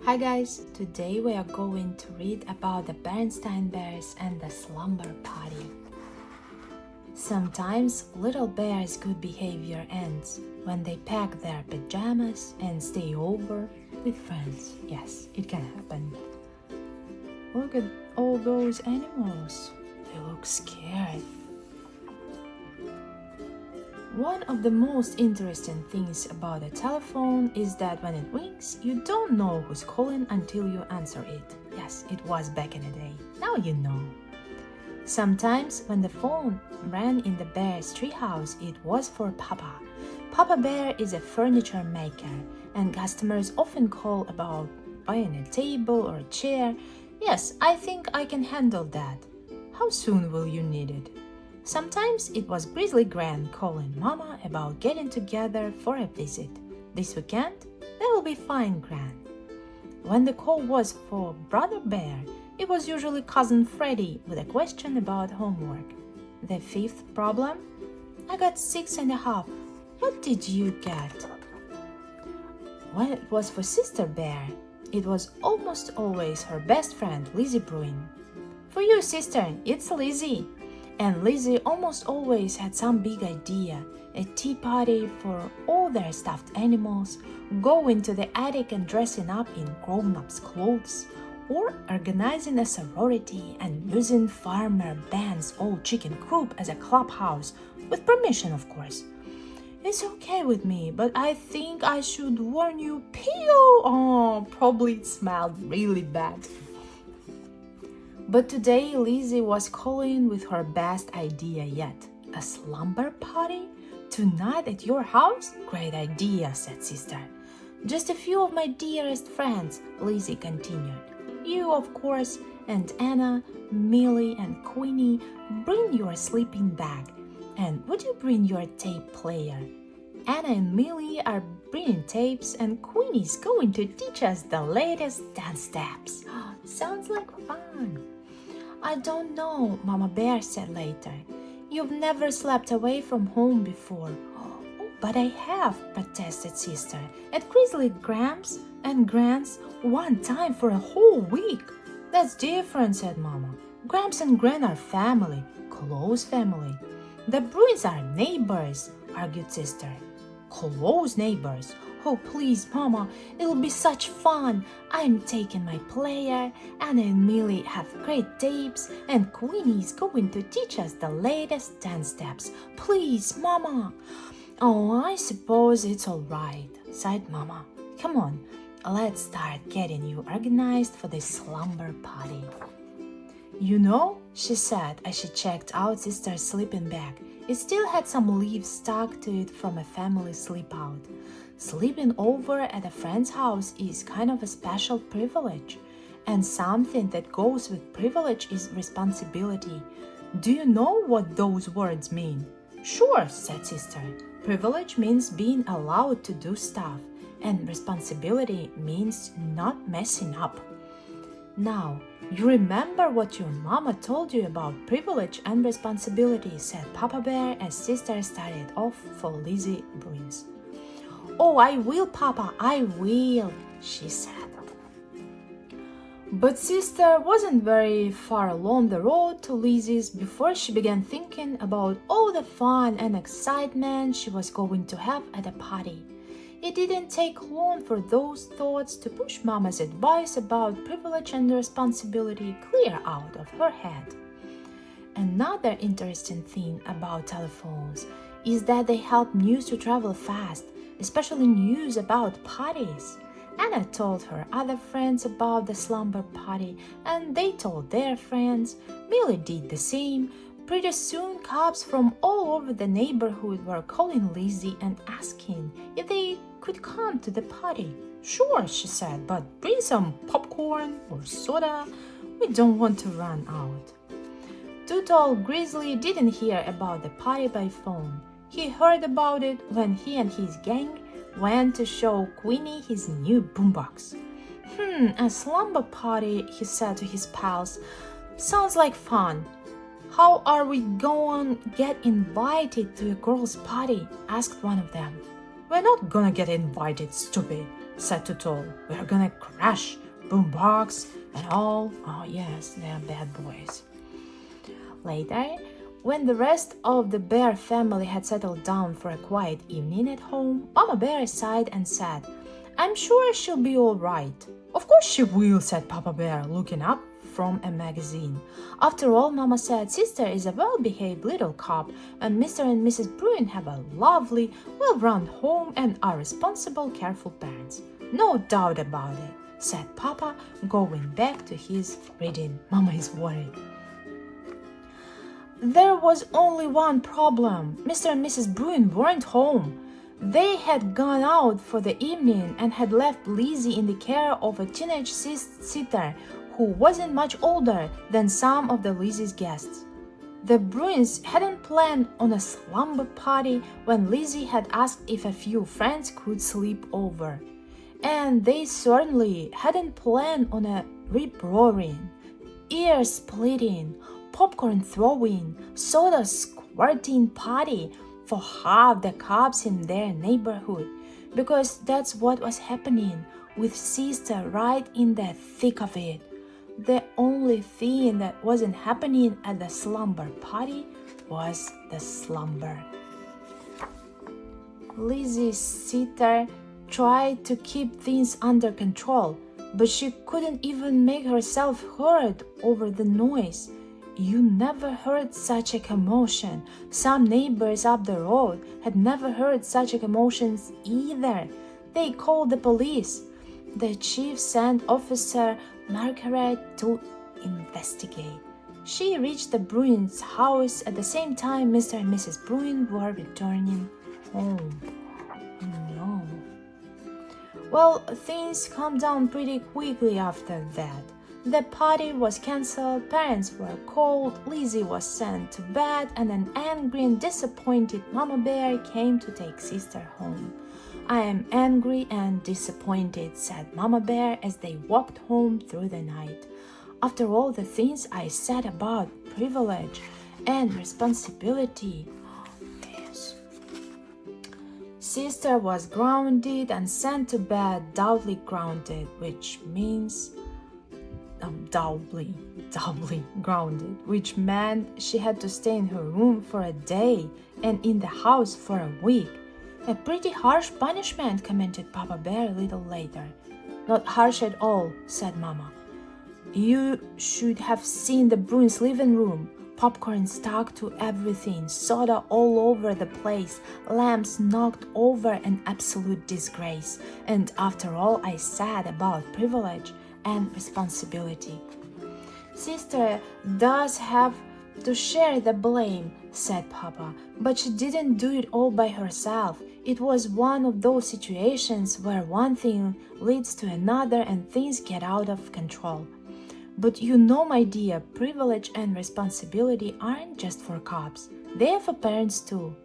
Hi guys, today we are going to read about the Berenstain Bears and the Slumber party. Sometimes little bears' good behavior ends when they pack their pajamas and stay over with friends. Yes, it can happen. Look at all those animals. They look scared. One of the most interesting things about a telephone is that when it rings, you don't know who's calling until you answer it. Yes, it was back in the day. Now you know. Sometimes when the phone rang in the bear's treehouse, it was for Papa. Papa Bear is a furniture maker, and customers often call about buying a table or a chair. Yes, I think I can handle that. How soon will you need it? Sometimes it was Grizzly Gran calling Mama about getting together for a visit. This weekend? That will be fine, Gran. When the call was for Brother Bear, it was usually Cousin Freddy with a question about homework. The fifth problem? I got 6.5. What did you get? When it was for Sister Bear, it was almost always her best friend, Lizzie Bruin. For you, sister, it's Lizzie. And Lizzie almost always had some big idea, a tea party for all their stuffed animals, going to the attic and dressing up in grown-ups' clothes, or organizing a sorority and using Farmer Ben's old chicken coop as a clubhouse, with permission, of course. It's okay with me, but I think I should warn you, Pio! Oh, probably it smelled really bad. But today Lizzie was calling with her best idea yet. A slumber party? Tonight at your house? Great idea, said Sister. Just a few of my dearest friends, Lizzie continued. You, of course, and Anna, Millie, and Queenie, bring your sleeping bag. And would you bring your tape player? Anna and Millie are bringing tapes, and Queenie's going to teach us the latest dance steps. Sounds like fun. I don't know, Mama Bear said later. You've never slept away from home before. Oh, but I have, protested Sister. At Grizzly Gramps and Grant's one time for a whole week. That's different, said Mama. Gramps and Gran are family, close family. The Bruins are neighbors, argued Sister. Close neighbors? Oh, please, Mama, it'll be such fun. I'm taking my player, Anna and Millie have great tapes, and Queenie's going to teach us the latest dance steps. Please, Mama. Oh, I suppose it's all right, sighed Mama. Come on, let's start getting you organized for this slumber party. You know, she said as she checked out Sister's sleeping bag. It still had some leaves stuck to it from a family sleepout. Sleeping over at a friend's house is kind of a special privilege, and something that goes with privilege is responsibility. Do you know what those words mean? Sure, said Sister. Privilege means being allowed to do stuff, and responsibility means not messing up. Now, you remember what your mama told you about privilege and responsibility, said Papa Bear as Sister started off for Lizzie Bruins. Oh, I will, Papa, I will, she said. But Sister wasn't very far along the road to Lizzie's before she began thinking about all the fun and excitement she was going to have at the party. It didn't take long for those thoughts to push Mama's advice about privilege and responsibility clear out of her head. Another interesting thing about telephones is that they help news to travel fast, especially news about parties. Anna told her other friends about the slumber party, and they told their friends. Millie did the same. Pretty soon, cops from all over the neighborhood were calling Lizzie and asking if they could come to the party. Sure, she said, but bring some popcorn or soda. We don't want to run out. Two-Tall Grizzly didn't hear about the party by phone. He heard about it when he and his gang went to show Queenie his new boombox. A slumber party, he said to his pals. Sounds like fun. How are we going to get invited to a girls' party? Asked one of them. We're not gonna get invited, stupid. said Tuttle. "We're gonna crash, boombox, and all." Oh yes, they're bad boys. Later, when the rest of the bear family had settled down for a quiet evening at home, Mama Bear sighed and said, "I'm sure she'll be all right." "Of course she will," said Papa Bear, looking up from a magazine. "After all," Mama said, "Sister is a well-behaved little cub, and Mr. and Mrs. Bruin have a lovely, well-run home and are responsible, careful parents." "No doubt about it," said Papa, going back to his reading. Mama is worried. There was only one problem. Mr. and Mrs. Bruin weren't home. They had gone out for the evening and had left Lizzie in the care of a teenage sitter who wasn't much older than some of the Lizzie's guests. The Bruins hadn't planned on a slumber party when Lizzie had asked if a few friends could sleep over. And they certainly hadn't planned on a rip-roaring, ear-splitting, popcorn throwing, soda squirting party for half the cubs in their neighborhood, because that's what was happening with Sister right in the thick of it. The only thing that wasn't happening at the slumber party was the slumber. Lizzie's sister tried to keep things under control, but she couldn't even make herself heard over the noise. You never heard such a commotion. Some neighbors up the road had never heard such a commotion either. They called the police. The chief sent Officer Margaret to investigate. She reached the Bruins' house at the same time Mr. and Mrs. Bruin were returning home. No. Well, things calmed down pretty quickly after that. The party was cancelled, parents were called, Lizzie was sent to bed, and an angry and disappointed Mama Bear came to take Sister home. "I am angry and disappointed," said Mama Bear as they walked home through the night. "After all the things I said about privilege and responsibility." Yes. Sister was grounded and sent to bed, doubly grounded, which means doubly grounded, which meant she had to stay in her room for a day and in the house for a week. "A pretty harsh punishment," commented Papa Bear a little later. "Not harsh at all," said Mama. "You should have seen the Bruins' living room. Popcorn stuck to everything, soda all over the place, lamps knocked over, an absolute disgrace. And after all I said about privilege and responsibility." "Sister does have to share the blame," said Papa, "but she didn't do it all by herself. It was one of those situations where one thing leads to another and things get out of control. But you know, my dear, privilege and responsibility aren't just for cubs. They are for parents too."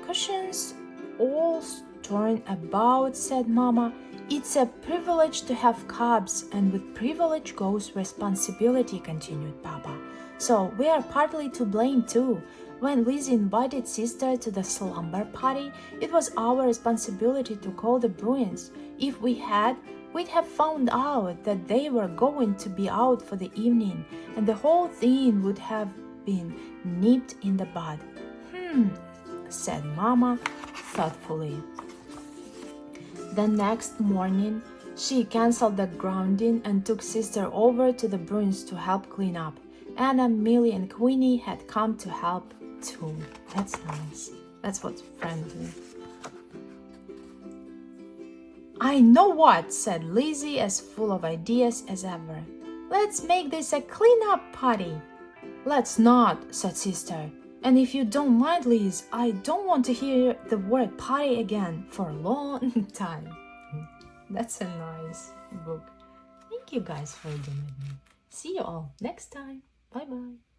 "Cushions all torn about," said Mama. "It's a privilege to have cubs, and with privilege goes responsibility," continued Papa. "So we are partly to blame too. When Lizzie invited Sister to the slumber party, it was our responsibility to call the Bruins. If we had, we'd have found out that they were going to be out for the evening, and the whole thing would have been nipped in the bud." Said Mama thoughtfully. The next morning, she canceled the grounding and took Sister over to the Bruins to help clean up. Anna, Millie, and Queenie had come to help too. That's nice. That's what's friendly. "I know what," said Lizzie, as full of ideas as ever. "Let's make this a clean-up party." "Let's not," said Sister. "And if you don't mind, Liz, I don't want to hear the word party again for a long time." That's a nice book. Thank you guys for reading with me. See you all next time. Bye-bye.